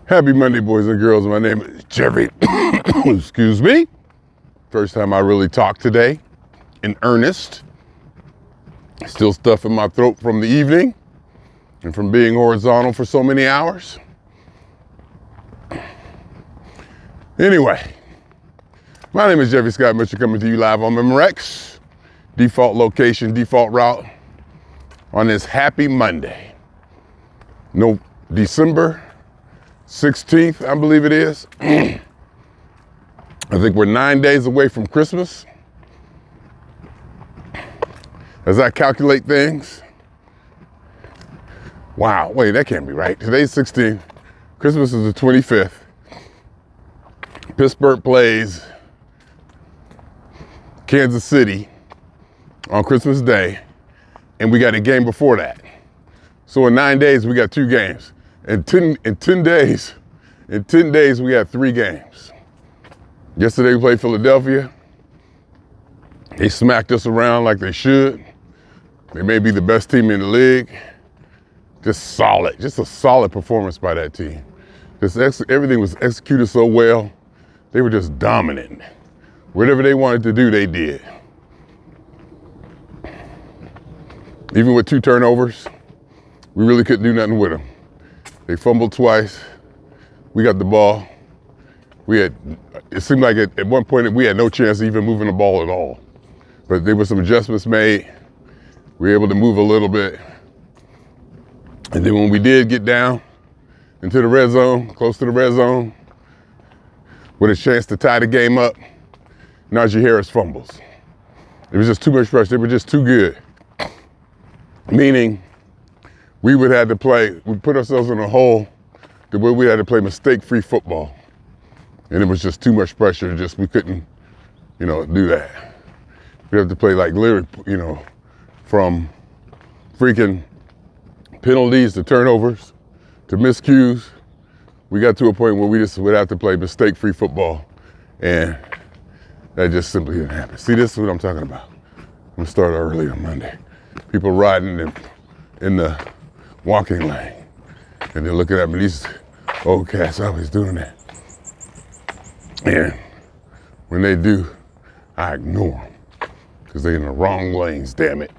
Happy Monday, boys and girls. My name is Jeffery. Excuse me. First time I really talked today in earnest. Still stuff in my throat from the evening and from being horizontal for so many hours. Anyway, my name is Jeffery Scott Mitchell, coming to you live on Memorex. Default location, default route on this happy Monday. No, December 16th, I believe it is. I think we're 9 days away from Christmas. As I calculate things, wow, wait, that can't be right. Today's 16th, Christmas is the 25th. Pittsburgh plays Kansas City on Christmas Day, and we got a game before that. So in 9 days, we got 2 games. In 10 days, we had 3 games. Yesterday we played Philadelphia. They smacked us around like they should. They may be the best team in the league. Just a solid performance by that team. Everything was executed so well. They were just dominant. Whatever they wanted to do, they did. Even with 2 turnovers, we really couldn't do nothing with them. They fumbled twice. We got the ball. It seemed like at one point we had no chance of even moving the ball at all. But there were some adjustments made. We were able to move a little bit. And then when we did get down into the red zone, close to the red zone, with a chance to tie the game up, Najee Harris fumbles. It was just too much pressure. They were just too good. Meaning, we would have to we put ourselves in a hole to where we had to play mistake-free football. And it was just too much pressure. We couldn't, do that. We have to play like literally, from freaking penalties to turnovers to miscues. We got to a point where we just would have to play mistake-free football. And that just simply didn't happen. See, this is what I'm talking about. I'm gonna start early on Monday. People riding in the walking lane. And they're looking at me, these old cats always doing that. And when they do, I ignore them. Because they're in the wrong lanes, damn it.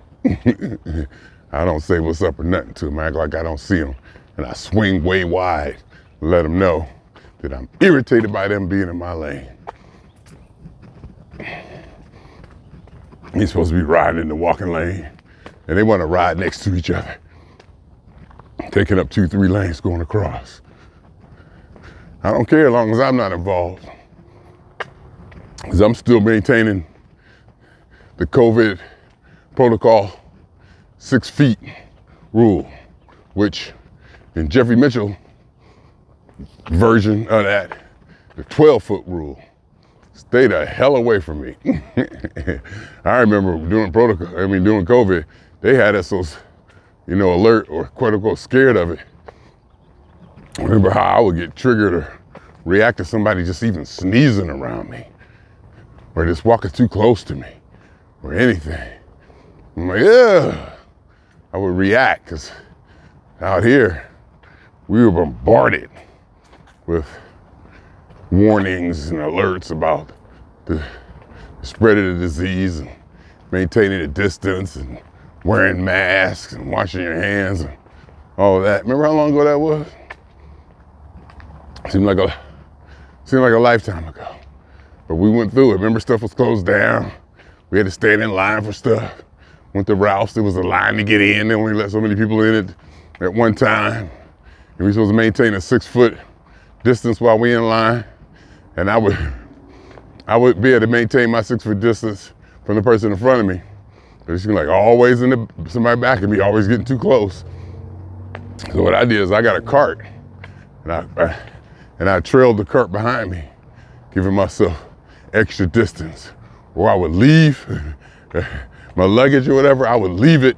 I don't say what's up or nothing to them. I act like I don't see them. And I swing way wide to let them know that I'm irritated by them being in my lane. You're supposed to be riding in the walking lane. And they want to ride next to each other. Taking up 2-3 lanes going across. I don't care as long as I'm not involved. Because I'm still maintaining the COVID protocol 6 feet rule, which in Jeffery Mitchell version of that, the 12-foot rule. Stay the hell away from me. I remember doing COVID, they had us those, alert or quote unquote scared of it. I remember how I would get triggered or react to somebody just even sneezing around me or just walking too close to me or anything. I'm like, yeah. I would react because out here we were bombarded with warnings and alerts about the spread of the disease and maintaining a distance and wearing masks and washing your hands and all of that. Remember how long ago that was? Seemed like a lifetime ago. But we went through it. Remember, stuff was closed down. We had to stand in line for stuff. Went to Ralph's, there was a line to get in. They only let so many people in it at one time. And we were supposed to maintain a 6-foot distance while we in line. And I would be able to maintain my 6-foot distance from the person in front of me. But she's like always somebody back of me, always getting too close. So what I did is I got a cart and I trailed the cart behind me, giving myself extra distance. Or I would leave my luggage or whatever, I would leave it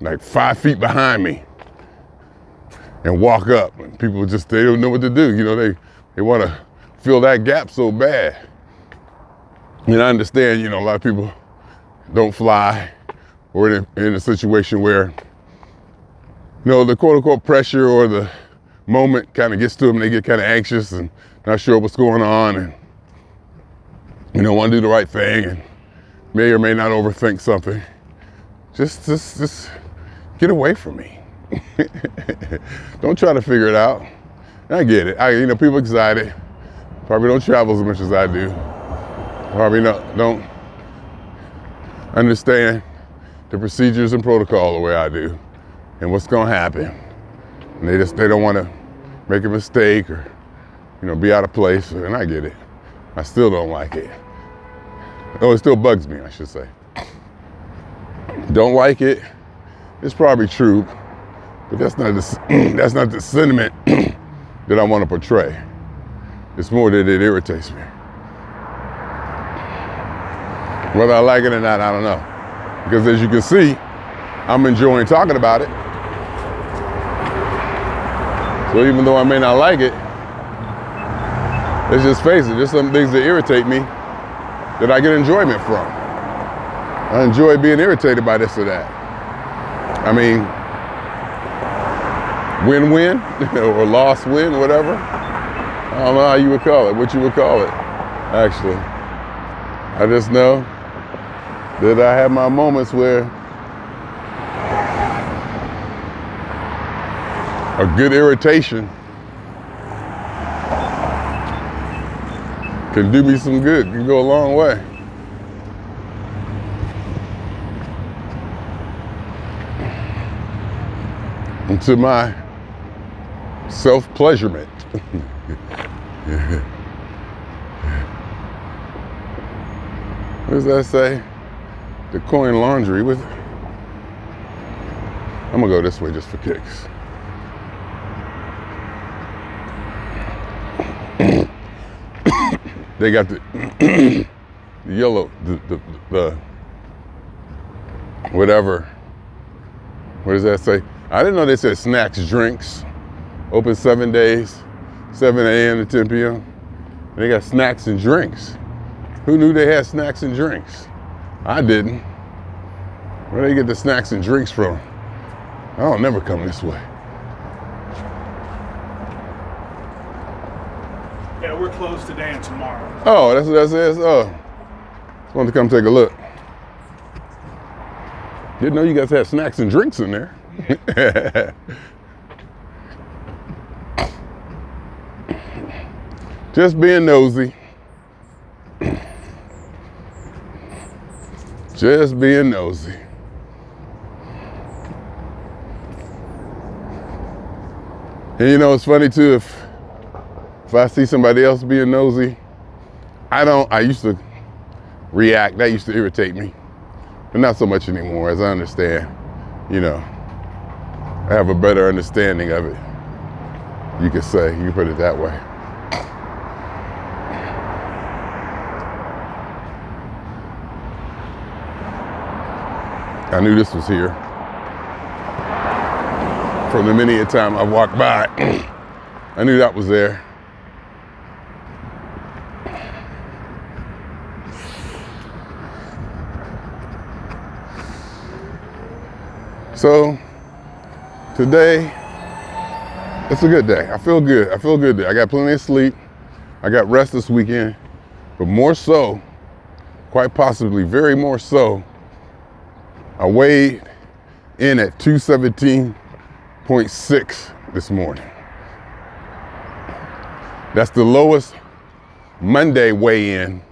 like 5 feet behind me and walk up. And people they don't know what to do. They want to fill that gap so bad. And I understand, a lot of people don't fly or in a situation where, the quote unquote pressure or the moment kind of gets to them, they get kind of anxious and not sure what's going on, and want to do the right thing, and may or may not overthink something. Just get away from me. Don't try to figure it out. I get it. People excited. Probably don't travel as much as I do. Probably don't understand the procedures and protocol the way I do, and what's gonna happen. And they don't want to make a mistake or be out of place. And I get it. I still don't like it. Oh, it still bugs me, I should say. Don't like it. It's probably true, but that's not the sentiment that I want to portray. It's more that it irritates me. Whether I like it or not, I don't know. Because as you can see, I'm enjoying talking about it. So even though I may not like it, let's just face it, there's some things that irritate me that I get enjoyment from. I enjoy being irritated by this or that. I mean, win-win or loss-win, whatever. I don't know how you would call it, what you would call it, actually. I just know that I have my moments where a good irritation can do me some good, can go a long way. And to my self-pleasurement. What does that say? The coin laundry with. I'm gonna go this way just for kicks. They got the yellow, the whatever. What does that say? I didn't know they said snacks, drinks. Open 7 days, 7 a.m. to 10 p.m. And they got snacks and drinks. Who knew they had snacks and drinks? I didn't. Where do they get the snacks and drinks from? I don't never come this way. Yeah, we're closed today and tomorrow. Oh, that's what that says? Oh, just wanted to come take a look. Didn't know you guys had snacks and drinks in there. Just being nosy. Just being nosy. And it's funny too, if I see somebody else being nosy, I used to react, that used to irritate me, but not so much anymore, as I understand, I have a better understanding of it. You could say, you put it that way. I knew this was here. From the many a time I walked by, I knew that was there. So, today, it's a good day. I feel good. I feel good. I got plenty of sleep. I got rest this weekend. But more so, quite possibly, very more so, I weighed in at 217.6 this morning. That's the lowest Monday weigh-in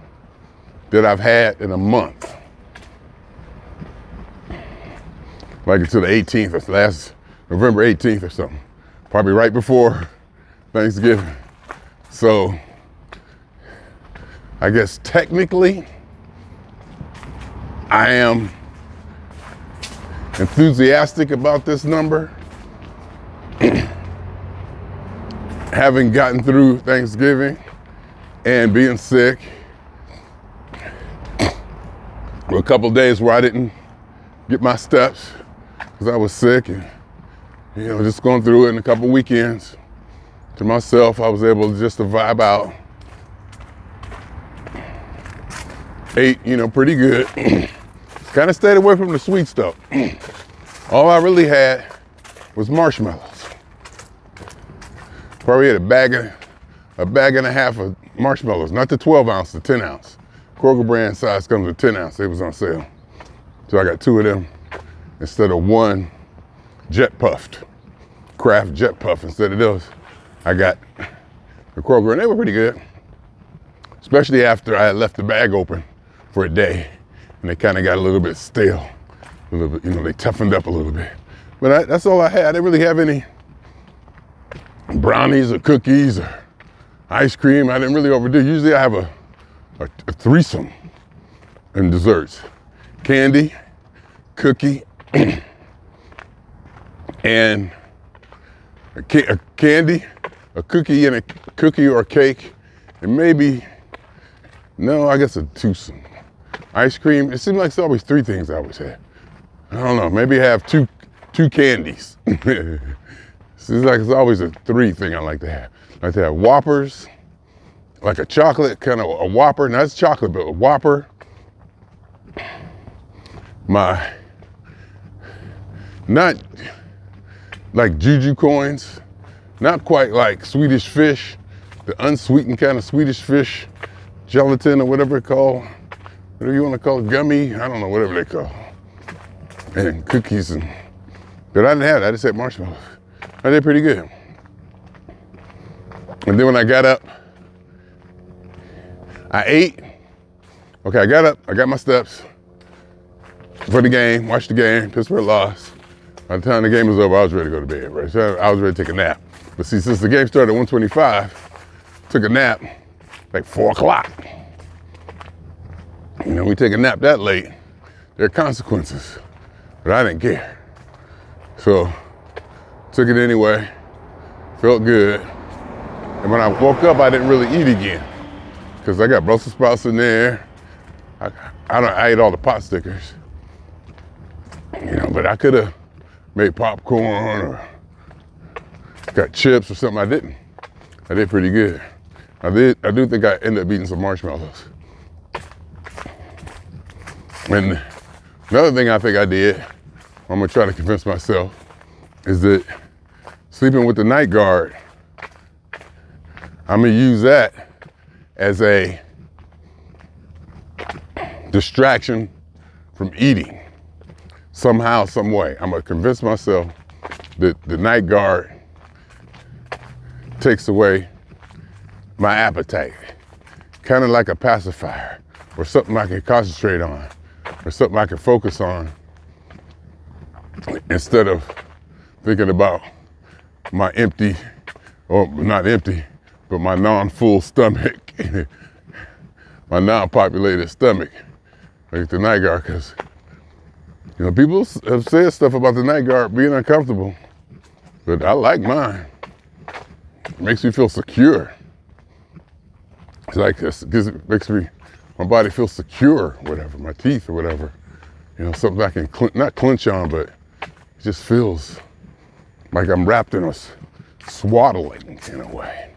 that I've had in a month. Like until the 18th, or last November 18th or something. Probably right before Thanksgiving. So, I guess technically, I am enthusiastic about this number. Having gotten through Thanksgiving and being sick. A couple days where I didn't get my steps because I was sick and just going through it in a couple weekends. To myself, I was able just to vibe out. Ate, pretty good. Kind of stayed away from the sweet stuff. All I really had was marshmallows. Probably had a bag and a half of marshmallows, not the 12 ounce, the 10 ounce. Kroger brand size comes with 10 ounce. They was on sale. So I got 2 of them instead of 1 jet puffed, Kraft jet puff. Instead of those, I got the Kroger, and they were pretty good. Especially after I had left the bag open for a day, and they kind of got a little bit stale. A little bit, they toughened up a little bit. But that's all I had. I didn't really have any brownies or cookies or ice cream. I didn't really overdo. Usually I have a threesome in desserts. Candy, cookie, and a candy, a cookie, and a cookie or a cake, and maybe, no, I guess a twosome. Ice cream. It seems like it's always 3 things I always have. I don't know, maybe have two candies. Seems like it's always a 3 thing I like to have. I like to have Whoppers, like a chocolate, kind of a Whopper, not chocolate, but a Whopper. Not like Juju coins, not quite like Swedish fish, the unsweetened kind of Swedish fish, gelatin or whatever it's called, whatever you want to call it, gummy, I don't know, whatever they call it. And cookies, but I didn't have that, I just had marshmallows. I did pretty good. And then when I got up, I ate. Okay, I got up, I got my steps for the game, watched the game, Pittsburgh lost. By the time the game was over, I was ready to go to bed, right? So I was ready to take a nap. But see, since the game started at 1:25, took a nap like 4 o'clock. We take a nap that late, there are consequences, but I didn't care. So, took it anyway, felt good. And when I woke up, I didn't really eat again because I got Brussels sprouts in there. I ate all the pot stickers, but I could have made popcorn or got chips or something. I didn't. I did pretty good. I do think I ended up eating some marshmallows. And another thing I think I did, I'm gonna try to convince myself, is that sleeping with the night guard, I'm gonna use that as a distraction from eating. Somehow, some way. I'm gonna convince myself that the night guard takes away my appetite. Kind of like a pacifier, or something I can concentrate on, or something I can focus on, instead of thinking about my empty, or not empty, but my non-full stomach, my non-populated stomach, like the night guard, because people have said stuff about the night guard being uncomfortable, but I like mine. It makes me feel secure. It's like this, makes my body feel secure, whatever, my teeth or whatever. Something I can not clench on, but it just feels like I'm wrapped in a swaddling in a way.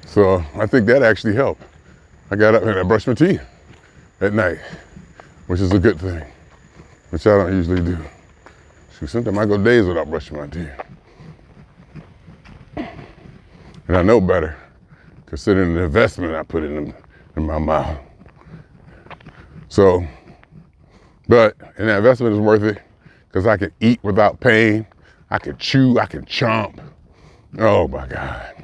So I think that actually helped. I got up and I brushed my teeth at night, which is a good thing, which I don't usually do. Sometimes I go days without brushing my teeth. And I know better, considering the investment I put in my mouth. So, and that investment is worth it, because I can eat without pain. I can chew, I can chomp. Oh my God.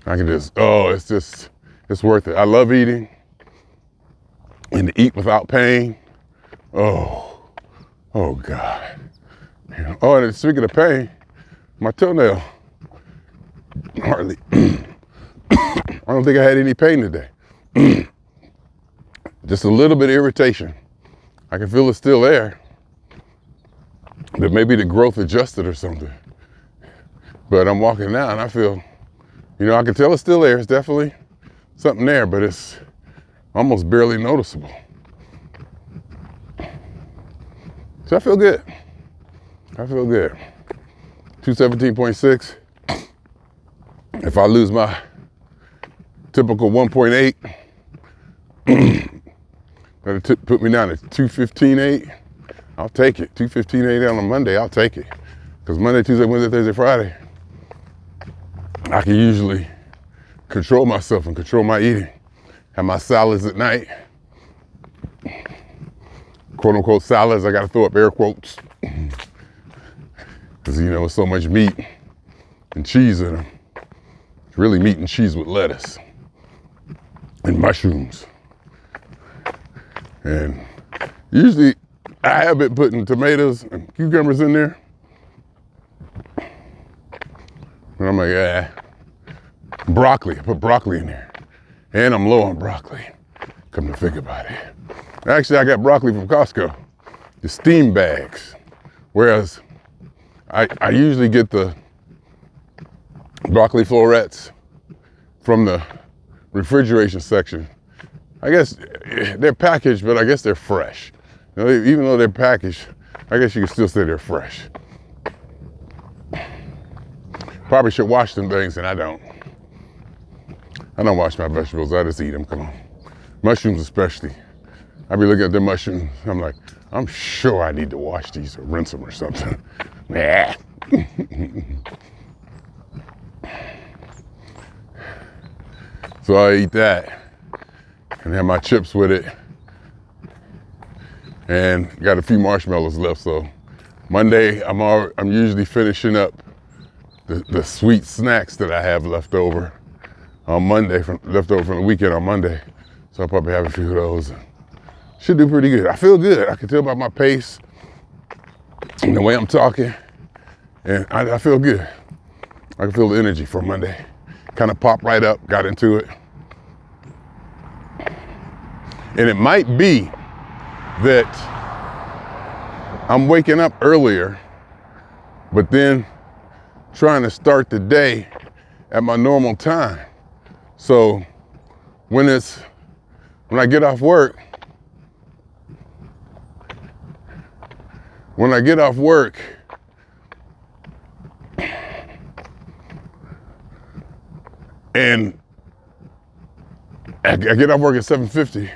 I can just, it's worth it. I love eating, and to eat without pain, oh God. And speaking of pain, my toenail, hardly, I don't think I had any pain today. Just a little bit of irritation. I can feel it's still there, but maybe the growth adjusted or something. But I'm walking now and I feel, I can tell it's still there. It's definitely something there, but it's almost barely noticeable. So I feel good. 217.6. If I lose my typical 1.8, that'll put me down to 215.8. I'll take it. 215.8 on a Monday, I'll take it. Because Monday, Tuesday, Wednesday, Thursday, Friday, I can usually control myself and control my eating. Have my salads at night. Quote unquote salads, I gotta throw up air quotes. Because you know, there's so much meat and cheese in them. It's really meat and cheese with lettuce and mushrooms. And usually I have been putting tomatoes and cucumbers in there. And I'm like, broccoli, I put broccoli in there. And I'm low on broccoli, come to think about it. Actually, I got broccoli from Costco, the steam bags. Whereas I usually get the broccoli florets from the refrigeration section. I guess they're packaged, but I guess they're fresh. You know, even though they're packaged, I guess you can still say they're fresh. Probably should wash them things, and I don't. I don't wash my vegetables, I just eat them, come on. Mushrooms especially. I be looking at the mushrooms, I'm like, I'm sure I need to wash these or rinse them or something. Nah. So I eat that and have my chips with it. And got a few marshmallows left, so Monday I'm usually finishing up the sweet snacks that I have left over on Monday, left over from the weekend on Monday. So I'll probably have a few of those. Should do pretty good. I feel good. I can tell by my pace and the way I'm talking, and I feel good. I can feel the energy for Monday. Kind of popped right up, got into it. And it might be that I'm waking up earlier, but then trying to start the day at my normal time. So when I get off work, and I get off work at 7:50.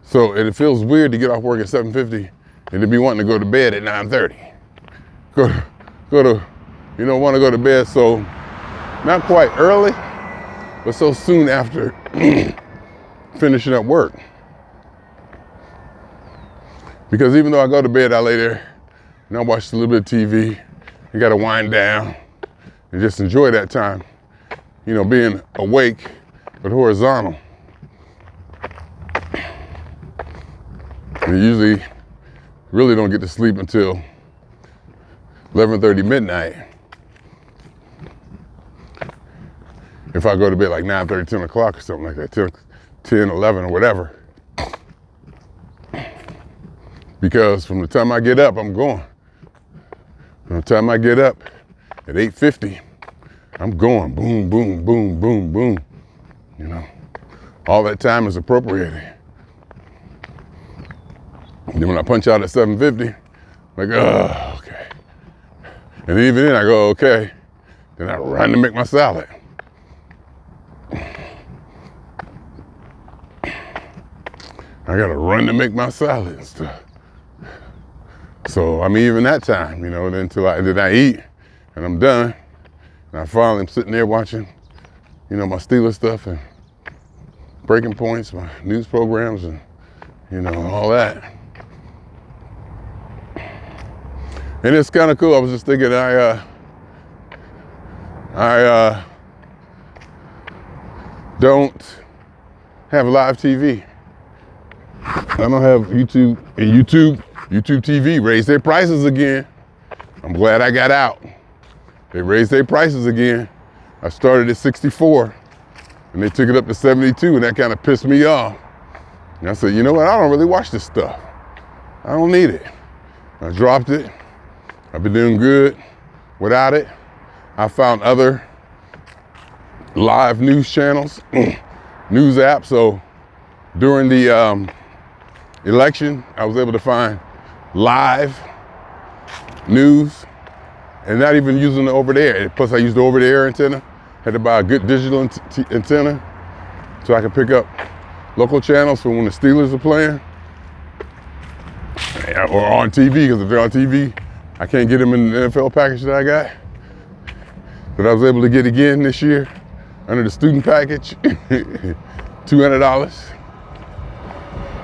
So it feels weird to get off work at 7:50 and to be wanting to go to bed at 9:30. Want to go to bed so not quite early, but so soon after finishing up work. Because even though I go to bed, I lay there and I watch a little bit of TV. You got to wind down and just enjoy that time. You know, being awake but horizontal. And usually really don't get to sleep until 11:30 midnight. If I go to bed like 9:30, 10 o'clock or something like that, 10, 11 or whatever. Because from the time I get up, I'm going. From the time I get up at 8:50, I'm going boom, boom, boom, boom, boom. You know, all that time is appropriated. And then when I punch out at 7:50, like, oh, okay. And even then I go, okay. Then I run to make my salad. I gotta run to make my salad and stuff. So I'm even that time, you know, then I eat and I'm done. And I finally am sitting there watching, you know, my Steelers stuff and breaking points, my news programs and, you know, all that. And it's kind of cool. I was just thinking, I don't have live TV. I don't have YouTube. And YouTube TV raised their prices again. I'm glad I got out. They raised their prices again. I started at 64 and they took it up to 72 and that kind of pissed me off. And I said, you know what? I don't really watch this stuff. I don't need it. I dropped it. I've been doing good without it. I found other live news channels, news apps. So during the election, I was able to find live news and not even using the over-the-air. Plus I used the over-the-air antenna. Had to buy a good digital antenna so I could pick up local channels for when the Steelers are playing or on TV, because if they're on TV, I can't get them in the NFL package that I got. that I was able to get again this year under the student package, $200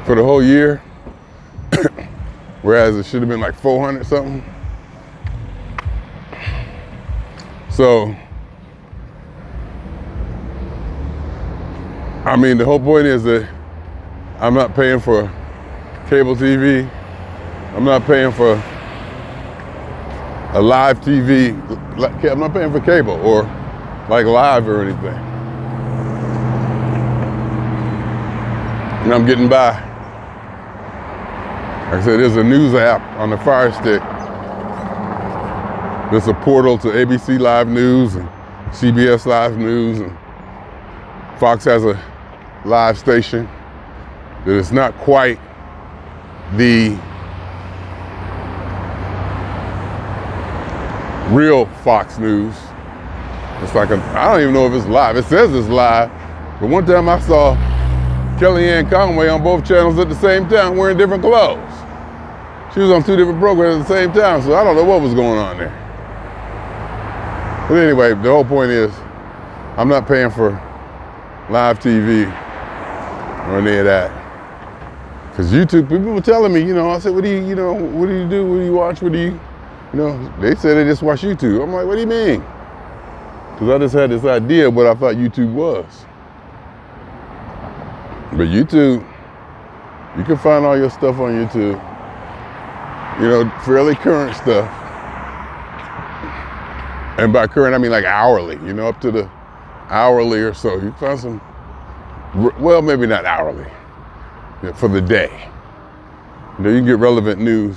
for the whole year, whereas it should have been like 400 something. So, I mean, the whole point is that I'm not paying for cable TV. I'm not paying for a live TV. I'm not paying for cable or like live or anything. And I'm getting by. Like I said, there's a news app on the Fire Stick. There's a portal to ABC Live News and CBS Live News, and Fox has a live station that is not quite the real Fox News. It's like I don't even know if it's live. It says it's live, but one time I saw Kellyanne Conway on both channels at the same time wearing different clothes. She was on two different programs at the same time, so I don't know what was going on there. But anyway, the whole point is I'm not paying for live TV or any of that. Because YouTube, people were telling me, I said, what do you do? What do you watch? They said they just watch YouTube. I'm like, what do you mean? Because I just had this idea of what I thought YouTube was. But YouTube, you can find all your stuff on YouTube. Fairly current stuff. And by current, I mean like hourly, up to the hourly or so. You can find some, well, maybe not hourly, for the day. You can get relevant news,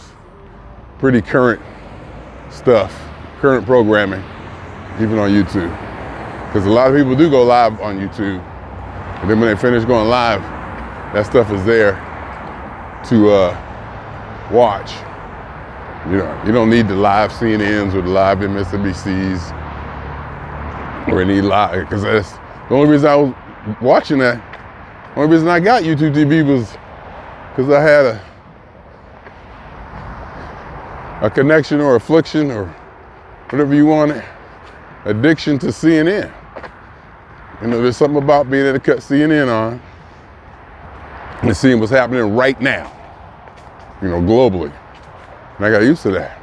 pretty current stuff, current programming, even on YouTube. Because a lot of people do go live on YouTube. And then when they finish going live, that stuff is there to watch. You don't need the live CNNs or the live MSNBCs or any live, because that's the only reason I was watching that. The only reason I got YouTube TV was because I had a connection or affliction or whatever you want it, addiction to CNN. There's something about being able to cut CNN on and seeing what's happening right now, globally. And I got used to that.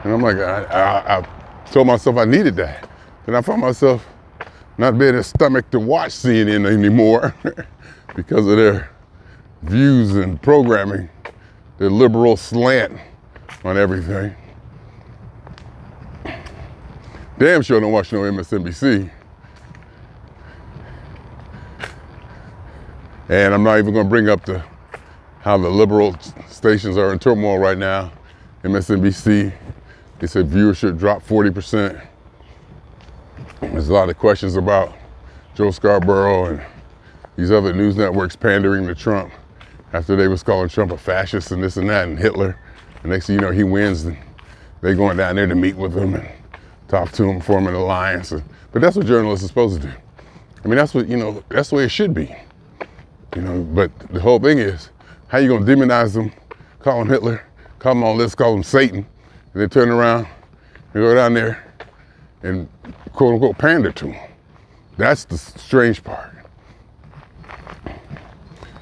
And I'm like, I told myself I needed that. Then I found myself not being a stomach to watch CNN anymore because of their views and programming, their liberal slant on everything. Damn sure don't watch no MSNBC. And I'm not even gonna bring up how the liberal stations are in turmoil right now. MSNBC, they said viewership dropped 40%. There's a lot of questions about Joe Scarborough and these other news networks pandering to Trump after they was calling Trump a fascist and this and that and Hitler. And next thing you know, he wins and they going down there to meet with him and talk to him, form an alliance. But that's what journalists are supposed to do. I mean, that's what, that's the way it should be. But the whole thing is, how you gonna demonize them, call him Hitler, call him all this, call him Satan, and then turn around and go down there and quote unquote pander to him. That's the strange part.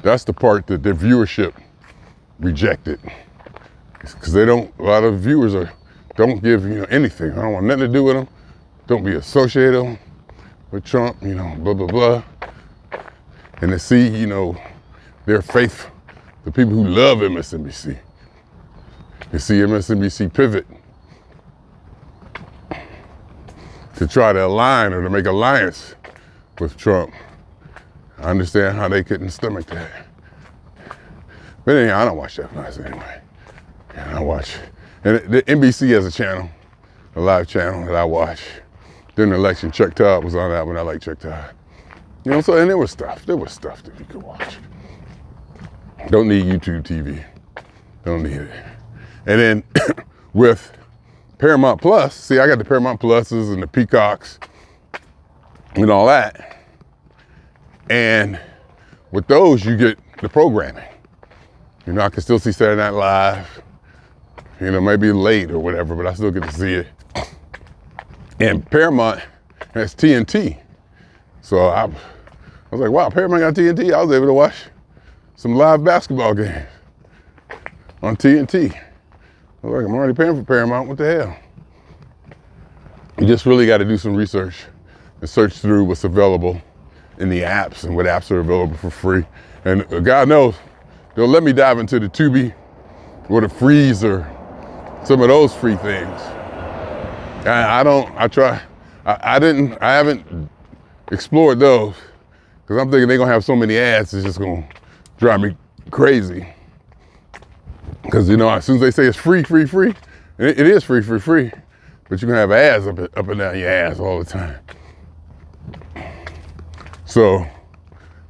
That's the part that their viewership rejected. Because a lot of viewers don't give anything. I don't want nothing to do with them. Don't be associated with Trump, blah, blah, blah. And to see, their faith, the people who love MSNBC, you see MSNBC pivot to try to align or to make alliance with Trump. I understand how they couldn't stomach that. But anyhow, I don't watch that much anyway. I watch, and the NBC has a channel, a live channel that I watch. During the election, Chuck Todd was on that one. I like Chuck Todd. So, and there was stuff that you could watch. Don't need YouTube TV. Don't need it. And then with Paramount Plus, see, I got the Paramount Pluses and the Peacocks and all that. And with those, you get the programming. I can still see Saturday Night Live, maybe late or whatever, but I still get to see it. And Paramount has TNT. So I was like, wow, Paramount got TNT. I was able to watch some live basketball games on TNT. I was like, I'm already paying for Paramount, what the hell? You just really got to do some research and search through what's available in the apps and what apps are available for free. And God knows, they'll let me dive into the Tubi or the Freeze or some of those free things. I haven't explored those because I'm thinking they're gonna have so many ads, it's just gonna drive me crazy. Because as soon as they say it's free, and it is free, but you're gonna have ads up and down your ass all the time. So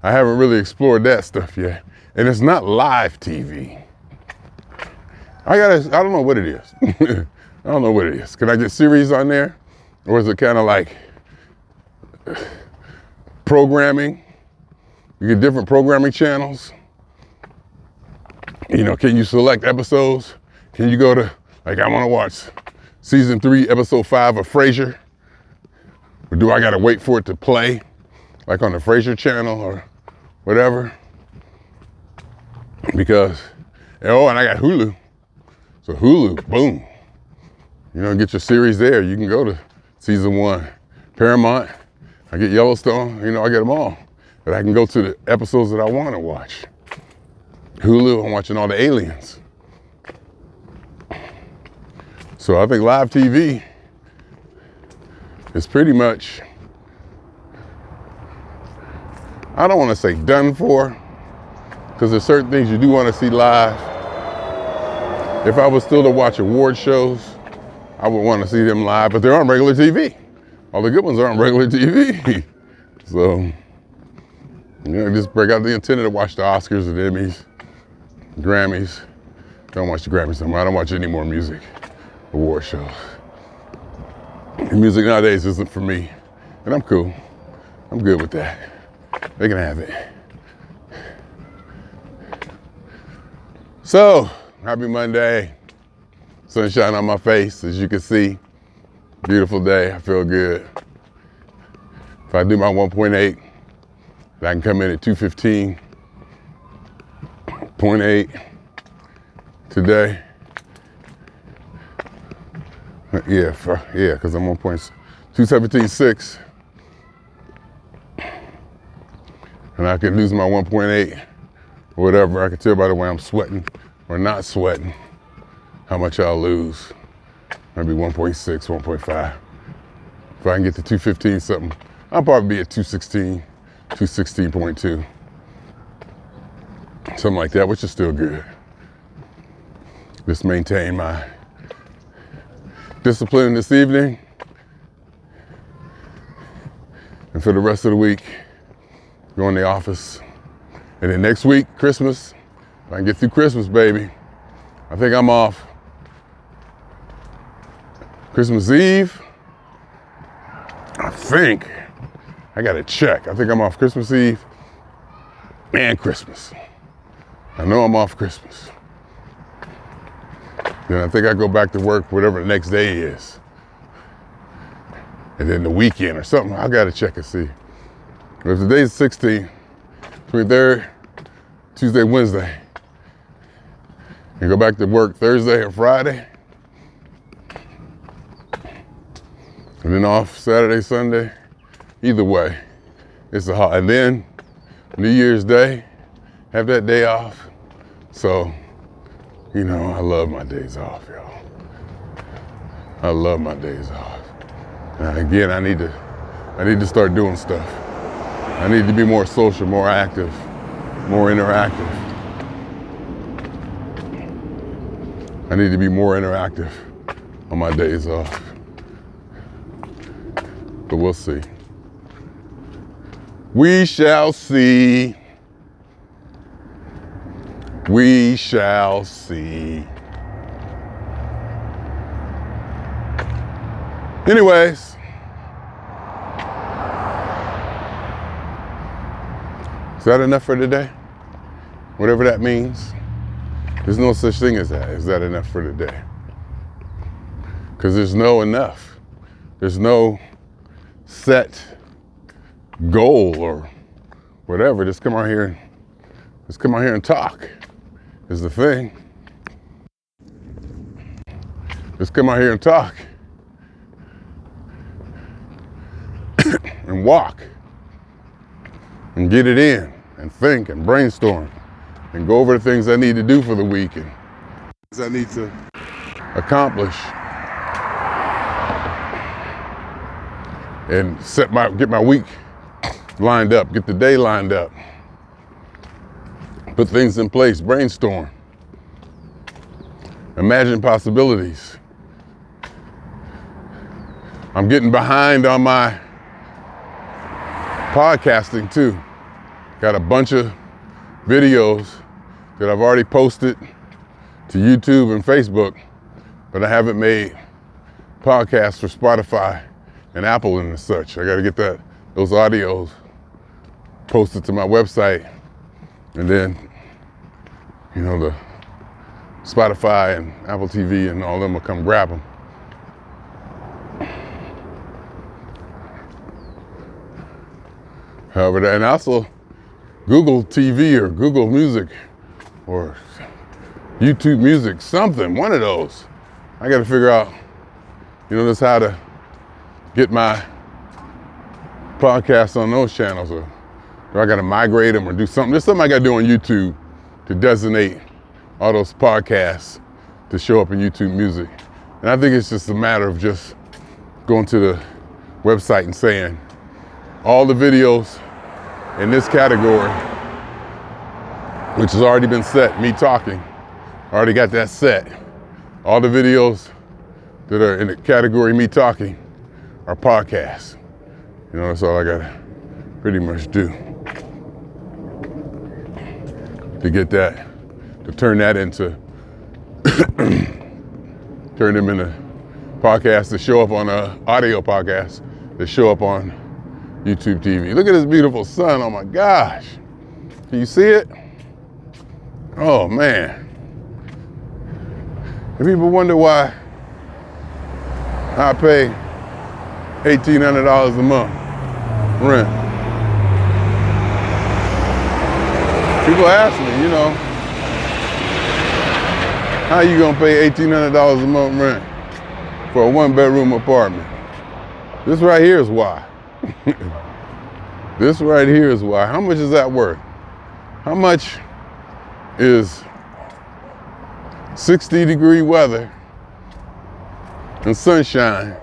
I haven't really explored that stuff yet. And it's not live TV. I don't know what it is. I don't know what it is. Can I get series on there? Or is it kind of like programming? You get different programming channels. Can you select episodes? Can you go to, like, I want to watch season 3, episode 5 of Frasier? Or do I got to wait for it to play, like on the Frasier channel or whatever? Because, and I got Hulu. So Hulu, boom. Get your series there. You can go to season 1. Paramount, I get Yellowstone, I get them all. But I can go to the episodes that I want to watch. Hulu, I'm watching all the aliens. So I think live TV is pretty much, I don't want to say done for, because there's certain things you do want to see live. If I was still to watch award shows, I would want to see them live, but they're on regular TV. All the good ones are on regular TV. So, just break out the antenna to watch the Oscars and Emmys, Grammys. Don't watch the Grammys anymore. I don't watch any more music award shows. Music nowadays isn't for me, and I'm cool. I'm good with that. They can have it. So, happy Monday. Sunshine on my face, as you can see. Beautiful day, I feel good. If I do my 1.8, I can come in at 215.8 today. Yeah, because I'm 217.6. And I can lose my 1.8 or whatever. I can tell by the way I'm sweating or not sweating how much I'll lose. Maybe 1.6, 1.5. If I can get to 215 something, I'll probably be at 216, 216.2. Something like that, which is still good. Just maintain my discipline this evening. And for the rest of the week, go in the office. And then next week, Christmas, if I can get through Christmas, baby, I think I'm off Christmas Eve. I think. I gotta check. I think I'm off Christmas Eve and Christmas. I know I'm off Christmas. Then I think I go back to work whatever the next day is. And then the weekend or something, I gotta check and see. But if today's 16th, 23rd, Tuesday, Wednesday, and go back to work Thursday or Friday, and then off Saturday, Sunday, either way, it's a hot. And then New Year's Day, have that day off. So, I love my days off, y'all. I love my days off. And again, I need to start doing stuff. I need to be more social, more active, more interactive. I need to be more interactive on my days off. But we'll see. We shall see. We shall see. Anyways, is that enough for today? Whatever that means. There's no such thing as that. Is that enough for today? Because there's no enough. There's no set goal or whatever. Just come out here and talk is the thing. Just come out here and talk and walk and get it in and think and brainstorm and go over the things I need to do for the week and things I need to accomplish and get my week lined up, get the day lined up, put things in place, brainstorm, imagine possibilities. I'm getting behind on my podcasting too. Got a bunch of videos that I've already posted to YouTube and Facebook, but I haven't made podcasts for Spotify and Apple and such. I got to get those audios posted to my website, and then, the Spotify and Apple TV and all them will come grab them. However, and also Google TV or Google Music or YouTube Music, something, one of those. I got to figure out, just how to get my podcasts on those channels, or do I got to migrate them or do something? There's something I got to do on YouTube to designate all those podcasts to show up in YouTube Music. And I think it's just a matter of just going to the website and saying, all the videos in this category, which has already been set, me talking, I already got that set. All the videos that are in the category me talking are podcasts. That's all I gotta pretty much do to get that, to turn that into, turn them into podcasts that show up on audio podcasts that show up on YouTube TV. Look at this beautiful sun, oh my gosh. Can you see it? Oh man. If people wonder why I pay $1,800 a month rent. People ask me, how you gonna pay $1,800 a month rent for a 1-bedroom apartment? This right here is why. This right here is why. How much is that worth? How much is 60-degree weather and sunshine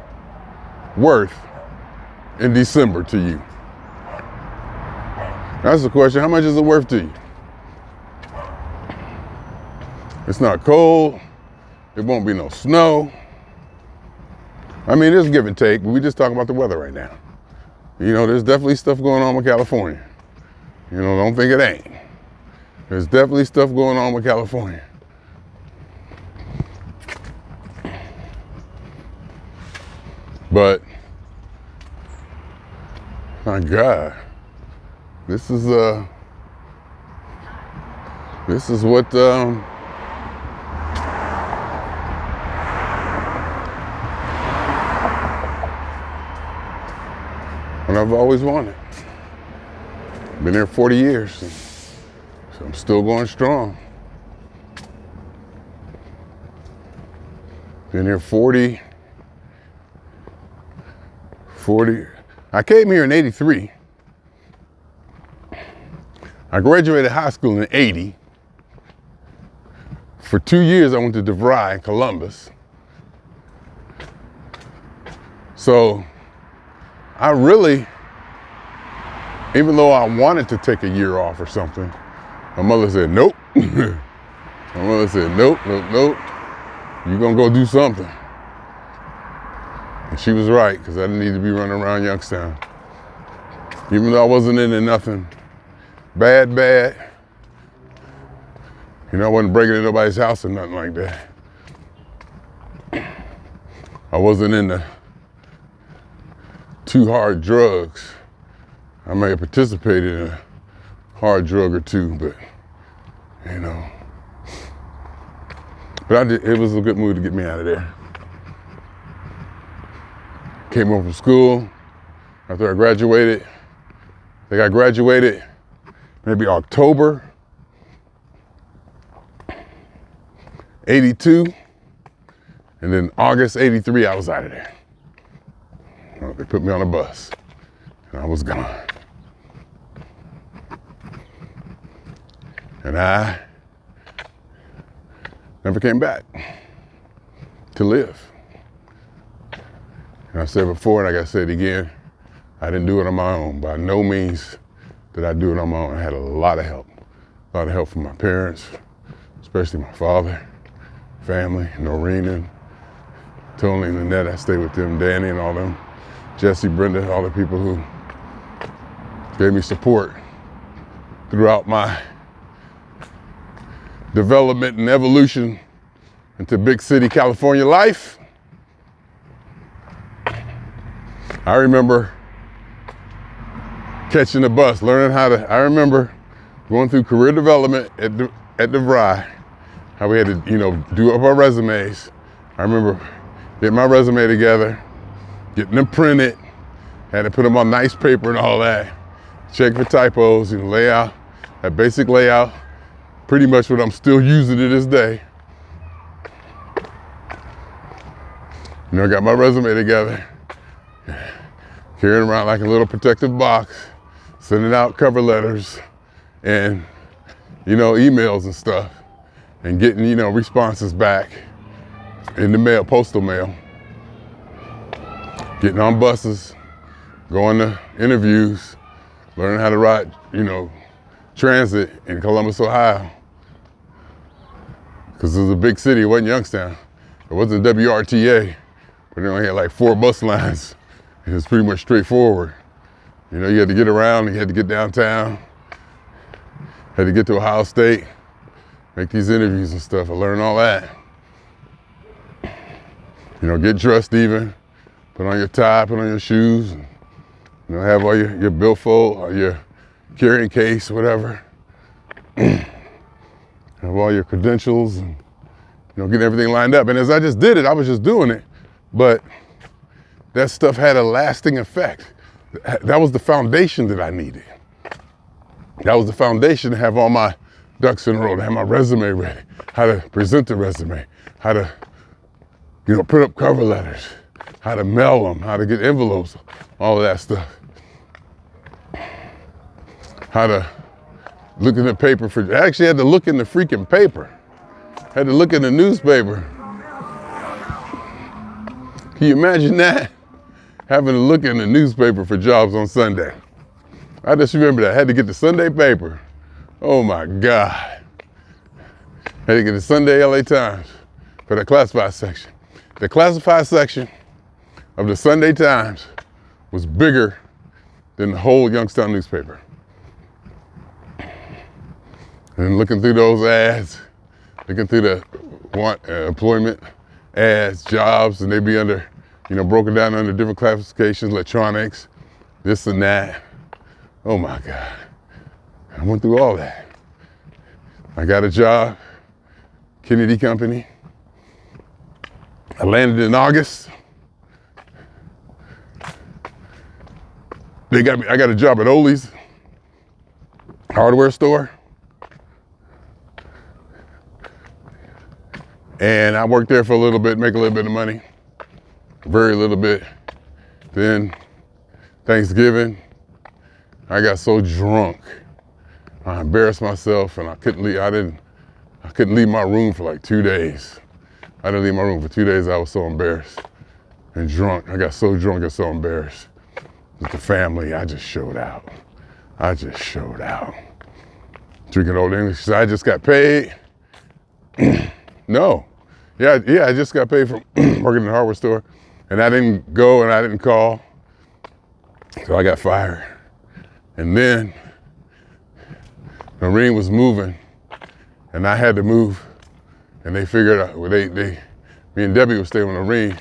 worth in December to you? That's the question. How much is it worth to you? It's not cold. It won't be no snow. I mean, there's give and take, but we just talking about the weather right now. There's definitely stuff going on with California. Don't think it ain't. There's definitely stuff going on with California. But, my God, this is what, what I've always wanted. Been here 40 years, so I'm still going strong. Been here 40. I came here in 83. I graduated high school in 80. For 2 years, I went to DeVry in Columbus. So I really, even though I wanted to take a year off or something, my mother said, nope. My mother said, nope. You're gonna go do something. And she was right, because I didn't need to be running around Youngstown. Even though I wasn't into nothing bad. I wasn't breaking into nobody's house or nothing like that. I wasn't into too hard drugs. I may have participated in a hard drug or two, but it was a good move to get me out of there. Came home from school after I graduated. I think I graduated maybe October 82, and then August 83, I was out of there. They put me on a bus, and I was gone. And I never came back to live. And I said before, and I gotta say it again, I didn't do it on my own. By no means did I do it on my own. I had a lot of help from my parents, especially my father, family, Noreen and Tony and Lynette. I stayed with them, Danny and all them, Jesse, Brenda, all the people who gave me support throughout my development and evolution into big city California life. I remember catching the bus, I remember going through career development at DeVry, how we had to, do up our resumes. I remember getting my resume together, getting them printed, had to put them on nice paper and all that, check for typos, layout, that basic layout, pretty much what I'm still using to this day. I got my resume together, carrying around like a little protective box, sending out cover letters and, emails and stuff, and getting, responses back in the mail, postal mail, getting on buses, going to interviews, learning how to ride, transit in Columbus, Ohio. Because it was a big city, it wasn't Youngstown. It wasn't WRTA, but they only had like 4 bus lines. It was pretty much straightforward. You had to get around, you had to get downtown, had to get to Ohio State, make these interviews and stuff. I learned all that. Get dressed even, put on your tie, put on your shoes, and, have all your billfold or your carrying case, whatever. Have all your credentials and, get everything lined up. And as I just did it, I was just doing it, but that stuff had a lasting effect. That was the foundation that I needed. That was the foundation to have all my ducks in a row, to have my resume ready, how to present the resume, how to, print up cover letters, how to mail them, how to get envelopes, all of that stuff. How to look in the paper I actually had to look in the freaking paper. Had to look in the newspaper. Can you imagine that? Having to look in the newspaper for jobs on Sunday. I just remember that. I had to get the Sunday paper. Oh my God. Had to get the Sunday LA Times for the classified section. The classified section of the Sunday Times was bigger than the whole Youngstown newspaper. And looking through those ads, looking through the employment ads, jobs, and they'd be under, broken down under different classifications, electronics, this and that. Oh my God. I went through all that. I got a job, Kennedy Company. I landed in August. I got a job at Ole's hardware store. And I worked there for a little bit, make a little bit of money, very little bit. Then Thanksgiving, I got so drunk, I embarrassed myself, and I couldn't leave my room for like 2 days. I didn't leave my room for 2 days. I was so embarrassed and drunk. I got so drunk and so embarrassed. With the family, I just showed out. Drinking Old English. So I just got paid. No. Yeah, I just got paid from working in the hardware store, and I didn't go and I didn't call, so I got fired. And then Noreen was moving, and I had to move, and they figured out, me and Debbie would stay with Noreen,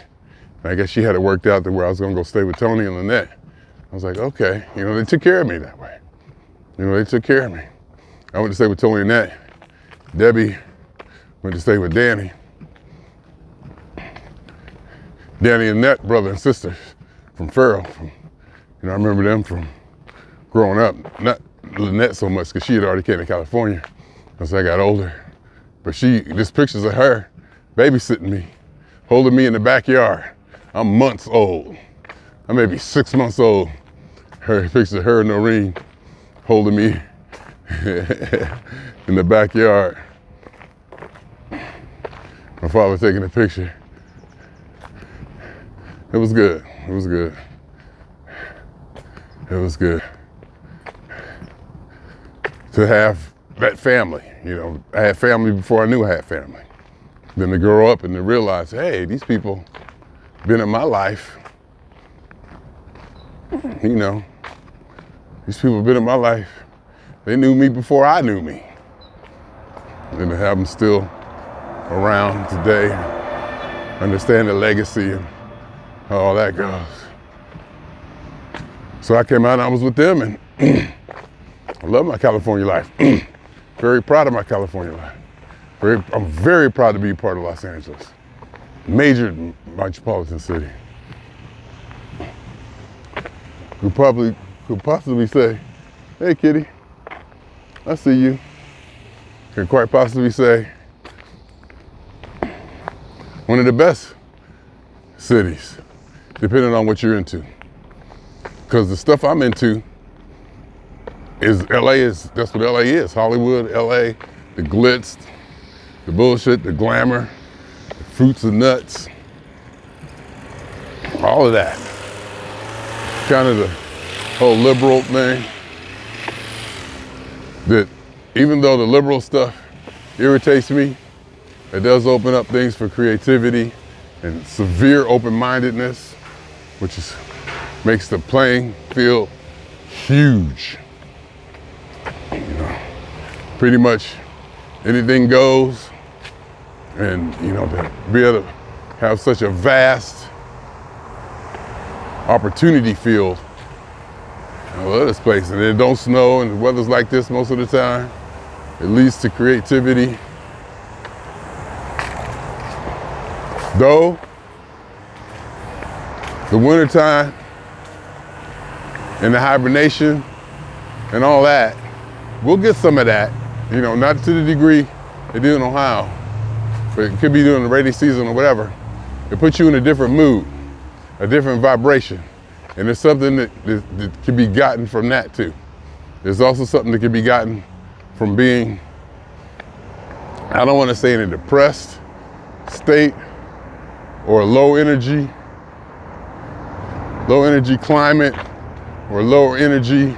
and I guess she had it worked out to where I was gonna go stay with Tony and Lynette. I was like, okay, they took care of me that way. They took care of me. I went to stay with Tony and Lynette. Debbie went to stay with Danny. Danny and Annette, brother and sister. from Farrell. I remember them from growing up. Not Lynette so much because she had already came to California as I got older. But this pictures of her babysitting me, holding me in the backyard. I'm months old. I may be 6 months old. Her pictures of her and Noreen holding me in the backyard. My father taking a picture. It was good. It was good. It was good to have that family. I had family before I knew I had family. Then to grow up and to realize, hey, these people been in my life. These people been in my life. They knew me before I knew me. And to have them still around today, understand the legacy and how all that goes. So I came out and I was with them, and I love my California life. Very proud of my California life. I'm very proud to be part of Los Angeles. Major metropolitan city. Could possibly say, hey kitty, I see you. Could quite possibly say, one of the best cities, depending on what you're into. Because the stuff I'm into that's what LA is. Hollywood, LA, the glitz, the bullshit, the glamour, the fruits and nuts, all of that. Kind of the whole liberal thing. That even though the liberal stuff irritates me, it does open up things for creativity and severe open-mindedness, which makes the playing field huge. Pretty much anything goes, and to be able to have such a vast opportunity field. I love this place, and it don't snow, and the weather's like this most of the time. It leads to creativity. Though, the wintertime and the hibernation and all that, we'll get some of that, not to the degree they do in Ohio, but it could be during the rainy season or whatever. It puts you in a different mood, a different vibration. And there's something that can be gotten from that too. There's also something that can be gotten from being, I don't want to say in a depressed state or low energy climate or low energy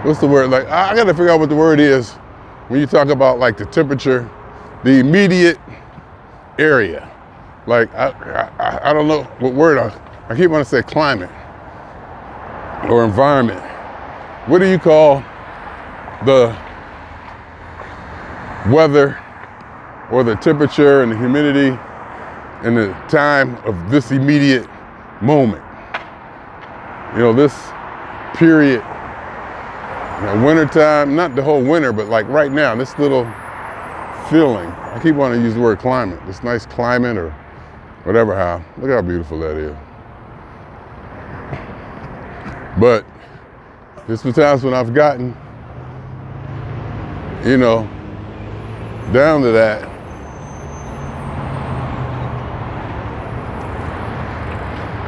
what's the word? Like, I gotta figure out what the word is when you talk about like the temperature, the immediate area. Like, I don't know what word, I keep wanting to say climate or environment. What do you call the weather or the temperature and the humidity and the time of this immediate moment? This period, wintertime, not the whole winter, but like right now, this little feeling. I keep wanting to use the word climate, this nice climate or whatever how. Look how beautiful that is. But there's been times when I've gotten, down to that.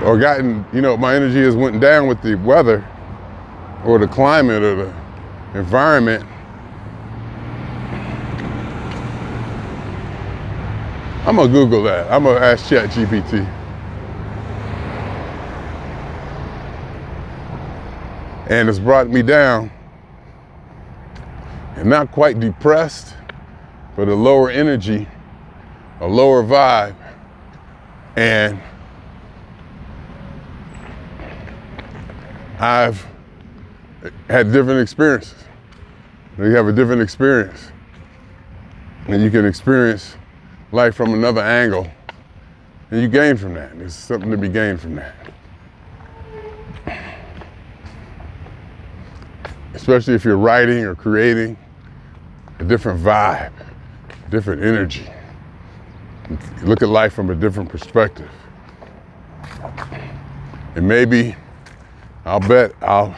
Or gotten, my energy has went down with the weather or the climate or the environment. I'm gonna Google that. I'm gonna ask ChatGPT. And it's brought me down, and not quite depressed, but a lower energy, a lower vibe, and I've had different experiences. You have a different experience, and you can experience life from another angle, and you gain from that. There's something to be gained from that. Especially if you're writing or creating, a different vibe. different energy. You look at life from a different perspective. And maybe, I bet that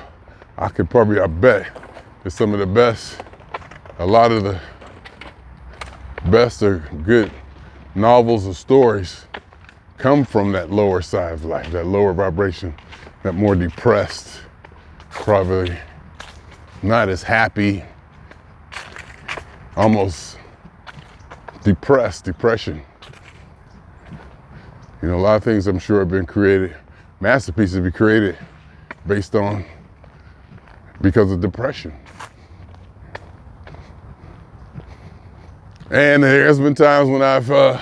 some of the best, a lot of the best or good novels or stories come from that lower side of life, that lower vibration, that more depressed, probably not as happy, almost depression. You know, a lot of things I'm sure have been created, masterpieces have been created because of depression. And there's been times when I've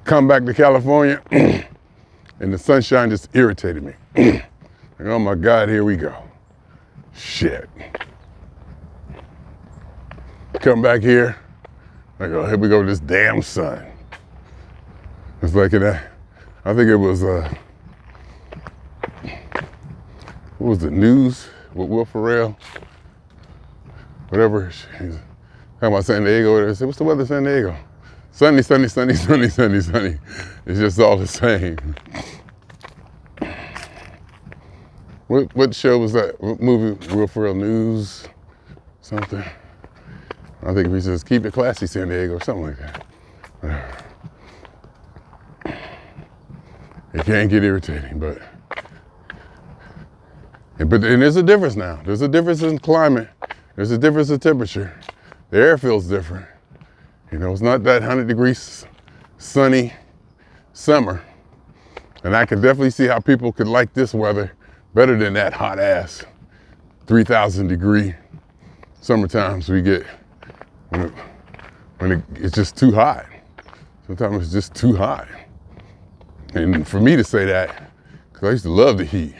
come back to California and the sunshine just irritated me. Like, oh my God, here we go. Shit. Come back here, I go, here we go with this damn sun. It's like I think it was, what was the news with Will Ferrell? Whatever, he's talking about San Diego. I said, what's the weather in San Diego? Sunny, sunny, sunny, sunny, sunny, sunny. It's just all the same. What show was that? What movie? Will Ferrell News? Something? I think he says, keep it classy, San Diego, or something like that. It can get irritating, but there's a difference now. There's a difference in climate. There's a difference in temperature. The air feels different. You know, it's not that 100 degrees sunny summer. And I can definitely see how people could like this weather better than that hot ass 3,000 degree summertimes we get when it's just too hot. Sometimes it's just too hot. And for me to say that, because I used to love the heat.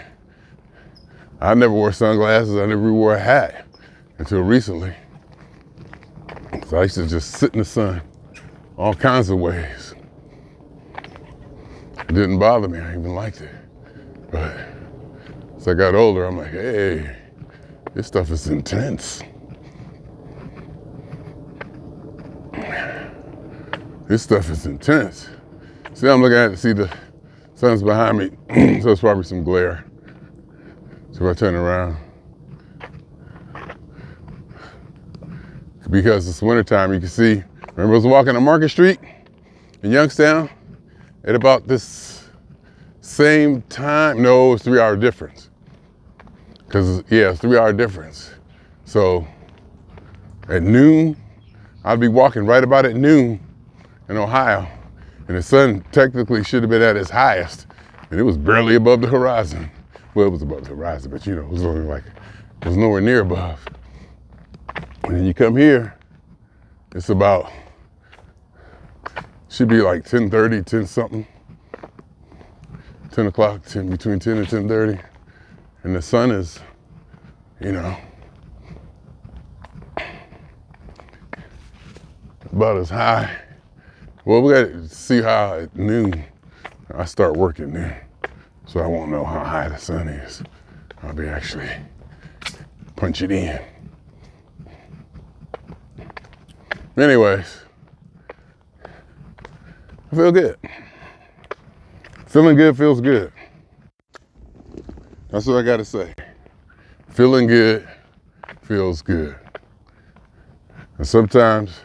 I never wore sunglasses, I never wore a hat until recently. So I used to just sit in the sun all kinds of ways. It didn't bother me, I even liked it. But as I got older, I'm like, hey, this stuff is intense. This stuff is intense. See, I'm looking at it, see the sun's behind me, so it's probably some glare. So if I turn around, because it's wintertime, you can see, remember I was walking on Market Street in Youngstown at about this same time, no, it's 3-hour difference. Because, yeah, it's 3-hour difference. So at noon, I'd be walking right about at noon in Ohio, and the sun technically should have been at its highest, and it was barely above the horizon. Well, it was above the horizon, but you know, it was only like, it was nowhere near above. And then you come here, it's about, should be like 10:30, 10 something, 10 o'clock, between 10 and 10:30. And the sun is, you know, about as high. Well, we got to see how at noon, I start working noon, so I won't know how high the sun is. I'll be actually punch it in. Anyways, I feel good. Feeling good feels good. That's what I gotta say. Feeling good feels good. And sometimes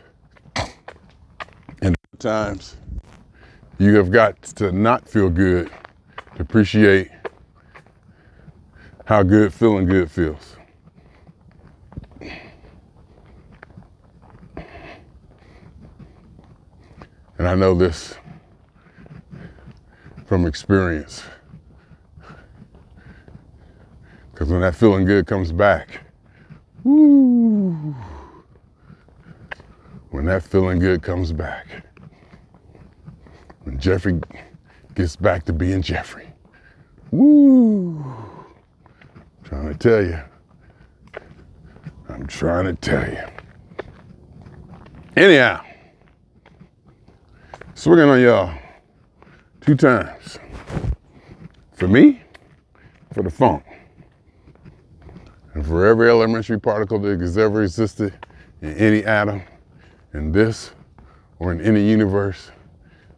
you have got to not feel good to appreciate how good feeling good feels. And I know this from experience. Because when that feeling good comes back, woo, when that feeling good comes back, when Jeffery gets back to being Jeffery, woo, I'm trying to tell you. Anyhow, swinging on y'all 2 times. For me, for the funk. And for every elementary particle that has ever existed in any atom, in this or in any universe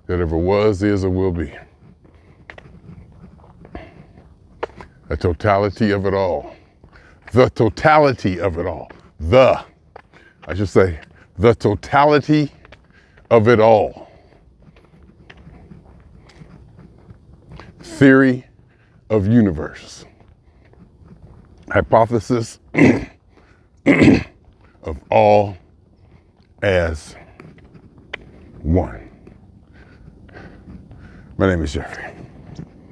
that ever was, is, or will be. The totality of it all. The totality of it all. The totality of it all. Theory of universe. Hypothesis of all as one. My name is Jeffery.